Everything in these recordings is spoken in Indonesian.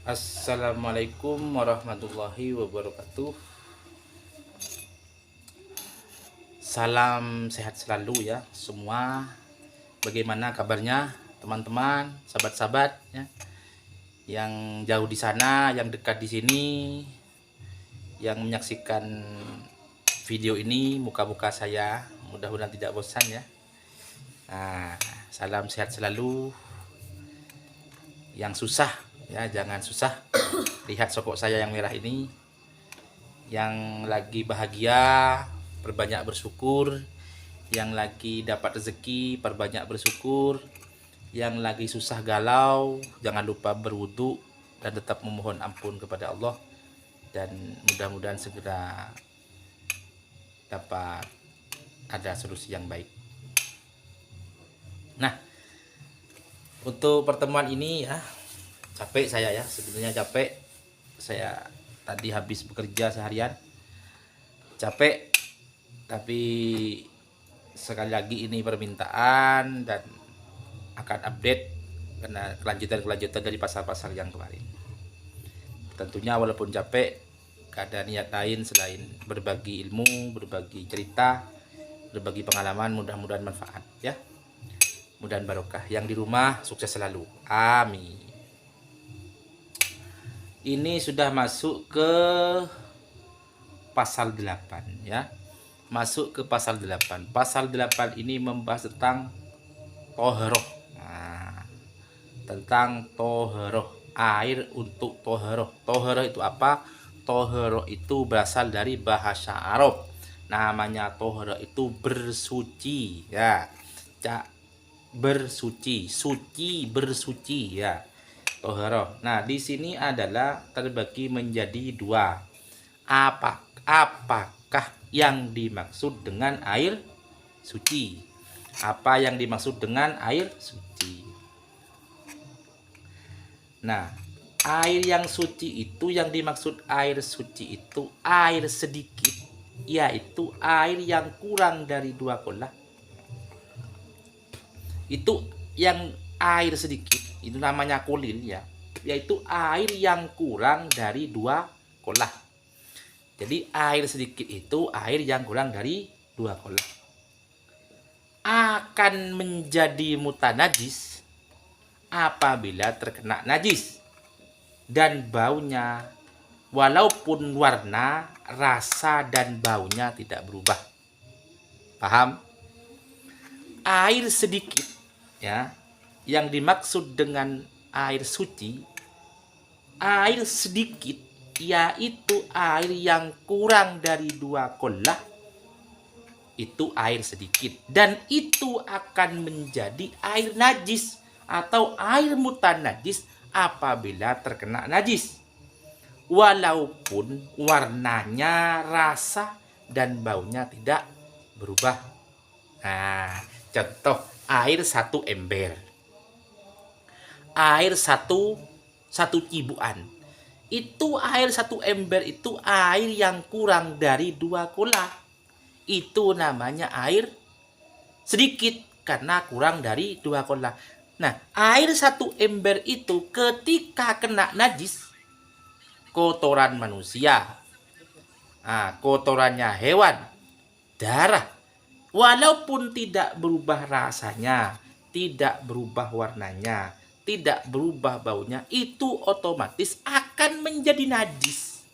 Assalamualaikum warahmatullahi wabarakatuh. Salam sehat selalu ya semua. Bagaimana kabarnya teman-teman, sahabat-sahabat ya, yang jauh di sana, yang dekat di sini, yang menyaksikan video ini, muka-muka saya mudah-mudahan tidak bosan ya. Nah, salam sehat selalu. Yang susah ya jangan susah. Lihat sokok saya yang merah ini. Yang lagi bahagia perbanyak bersyukur, yang lagi dapat rezeki perbanyak bersyukur, yang lagi susah galau jangan lupa berwudu dan tetap memohon ampun kepada Allah, dan mudah-mudahan segera dapat ada solusi yang baik. Nah, untuk pertemuan ini ya, capek saya ya, sebenarnya capek. Saya tadi habis bekerja seharian, capek. Tapi sekali lagi ini permintaan dan akan update karena kelanjutan dari pasal-pasal yang kemarin. Tentunya walaupun capek, gak ada niat lain selain berbagi ilmu, berbagi cerita, berbagi pengalaman. Mudah-mudahan manfaat ya. Mudah-mudahan barokah. Yang di rumah sukses selalu. Amin. Ini sudah masuk ke pasal 8 ya. Masuk ke pasal 8. Pasal 8 ini membahas tentang toharoh. Nah, tentang toharoh, air untuk toharoh. Toharoh itu apa? Toharoh itu berasal dari bahasa Arab. Namanya toharoh itu bersuci ya. Bersuci, suci, bersuci ya. Toharoh. Nah, di sini adalah terbagi menjadi dua. Apakah yang dimaksud dengan air suci? Apa yang dimaksud dengan air suci? Nah, air yang suci itu, yang dimaksud air suci itu air sedikit, yaitu air yang kurang dari 2 kolah. Itu yang air sedikit, itu namanya kolil ya, yaitu air yang kurang dari 2 kolah. Jadi air sedikit itu air yang kurang dari 2 kolah. Akan menjadi mutanajis apabila terkena najis dan baunya, walaupun warna, rasa dan baunya tidak berubah. Paham? Air sedikit ya, yang dimaksud dengan air suci, air sedikit yaitu air yang kurang dari 2 kolah, itu air sedikit, dan itu akan menjadi air najis atau air mutanajis apabila terkena najis, walaupun warnanya, rasa dan baunya tidak berubah. Nah, contoh air 1 ember, air satu cibuan, itu air 1 ember itu air yang kurang dari 2 kolah. Itu namanya air sedikit karena kurang dari 2 kolah. Nah, air 1 ember itu ketika kena najis, kotoran manusia, kotorannya hewan, darah, walaupun tidak berubah rasanya, tidak berubah warnanya, tidak berubah baunya, itu otomatis akan menjadi najis.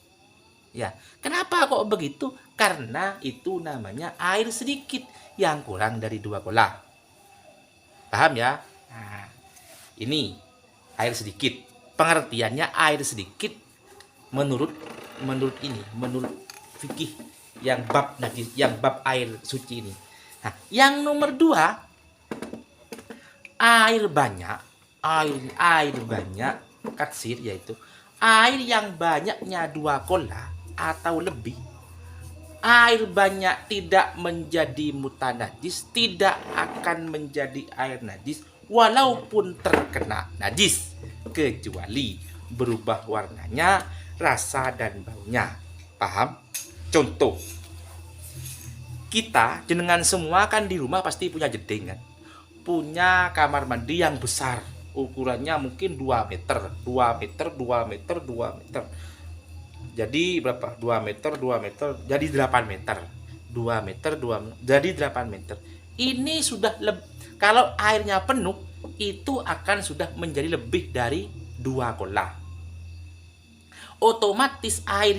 Ya, kenapa kok begitu? Karena itu namanya air sedikit yang kurang dari 2 kolah. Paham ya? Nah, ini air sedikit. Pengertiannya air sedikit menurut fikih yang bab najis, yang bab air suci ini. Nah, yang nomor 2, air banyak, air banyak katsir, yaitu air yang banyaknya 2 kolah atau lebih. Air banyak tidak menjadi mutanajis, tidak akan menjadi air najis walaupun terkena najis, kecuali berubah warnanya, rasa dan baunya. Paham? Contoh, kita jenengan semua kan di rumah pasti punya jeding kan, punya kamar mandi yang besar ukurannya mungkin 2 meter, 2 meter, 2 meter, 2 meter. Jadi berapa? 2 meter, 2 meter, jadi 8 meter. 2 meter, 2 meter, jadi 8 meter. Ini sudah kalau airnya penuh, itu akan sudah menjadi lebih dari 2 kolah. Otomatis air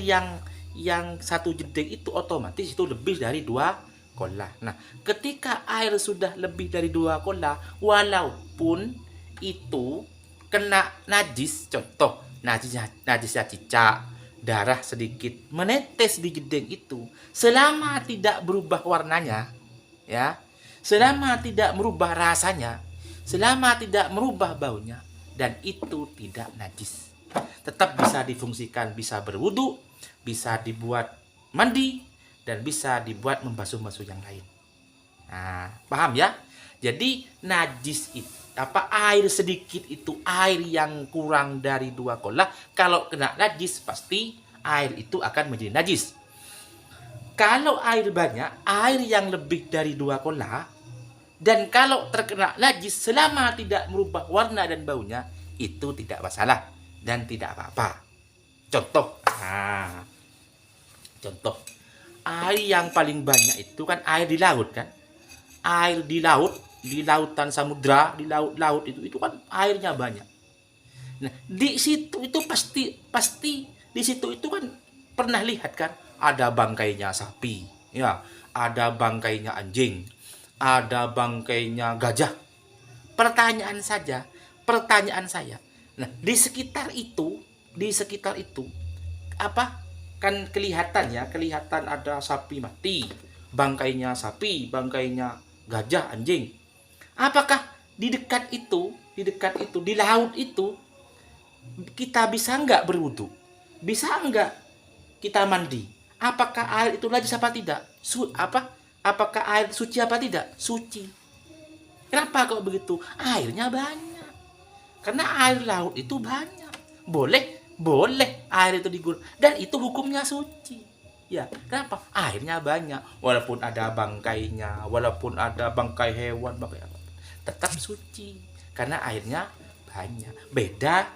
yang 1 jeding itu otomatis itu lebih dari 2 kolah. Nah, ketika air sudah lebih dari 2 kolah, walaupun itu kena najis, contoh najisnya cicak, darah sedikit menetes di jeding itu, selama tidak berubah warnanya, ya, selama tidak merubah rasanya, selama tidak merubah baunya, dan itu tidak najis, tetap bisa difungsikan, bisa berwudu, bisa dibuat mandi, dan bisa dibuat membasuh-basuh yang lain. Nah, paham ya? Jadi najis itu air sedikit itu, air yang kurang dari 2 kolah, kalau kena najis pasti air itu akan menjadi najis. Kalau air banyak, air yang lebih dari 2 kolah, dan kalau terkena najis selama tidak merubah warna dan baunya, itu tidak masalah dan tidak apa-apa. Contoh, contoh air yang paling banyak itu kan air di laut kan, air di laut, di lautan samudra, di laut itu kan airnya banyak. Nah, di situ itu pasti di situ itu kan pernah lihat kan, ada bangkainya sapi, ya, ada bangkainya anjing, ada bangkainya gajah. Pertanyaan saya, nah di sekitar itu apa? Kan kelihatan ada sapi mati, bangkainya sapi, bangkainya gajah, anjing. Apakah di dekat itu, di laut itu, kita bisa nggak berwudu? Bisa nggak kita mandi? Apakah air itu najis apa tidak? Apakah air suci apa tidak? Suci. Kenapa kok begitu? Airnya banyak. Karena air laut itu banyak. Boleh air itu digunakan, dan itu hukumnya suci. Ya, kenapa? Airnya banyak. Walaupun ada bangkainya, walaupun ada bangkai hewan, bangkai apa, tetap suci karena airnya banyak. Beda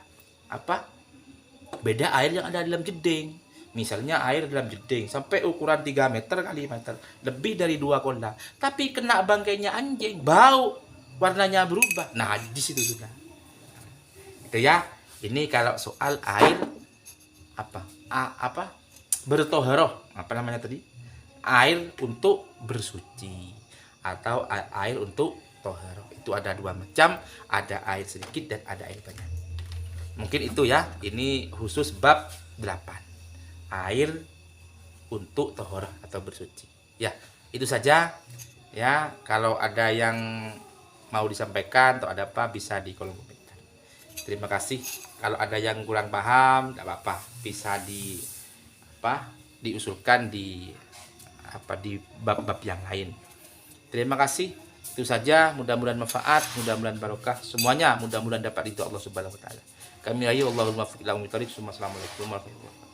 air yang ada dalam jeding. Misalnya air dalam jeding sampai ukuran 3 meter kali meter, lebih dari 2 kolah, tapi kena bangkainya anjing, bau, warnanya berubah, najis itu sudah. Itu ya. Ini kalau soal air bertoharoh, apa namanya tadi? Air untuk bersuci atau air untuk toharoh. Itu ada 2 macam, ada air sedikit dan ada air banyak. Mungkin itu ya, ini khusus bab 8. Air untuk toharoh atau bersuci. Ya, itu saja. Ya, kalau ada yang mau disampaikan atau ada apa, bisa di kolom komentar. Terima kasih. Kalau ada yang kurang paham, tidak apa-apa, bisa diusulkan di bab-bab yang lain. Terima kasih. Itu saja, mudah-mudahan manfaat, mudah-mudahan barokah, semuanya mudah-mudahan dapat ridho Allah Subhanahu wa taala. Kami ayu Allahumma fiq ila Assalamualaikum warahmatullahi wabarakatuh.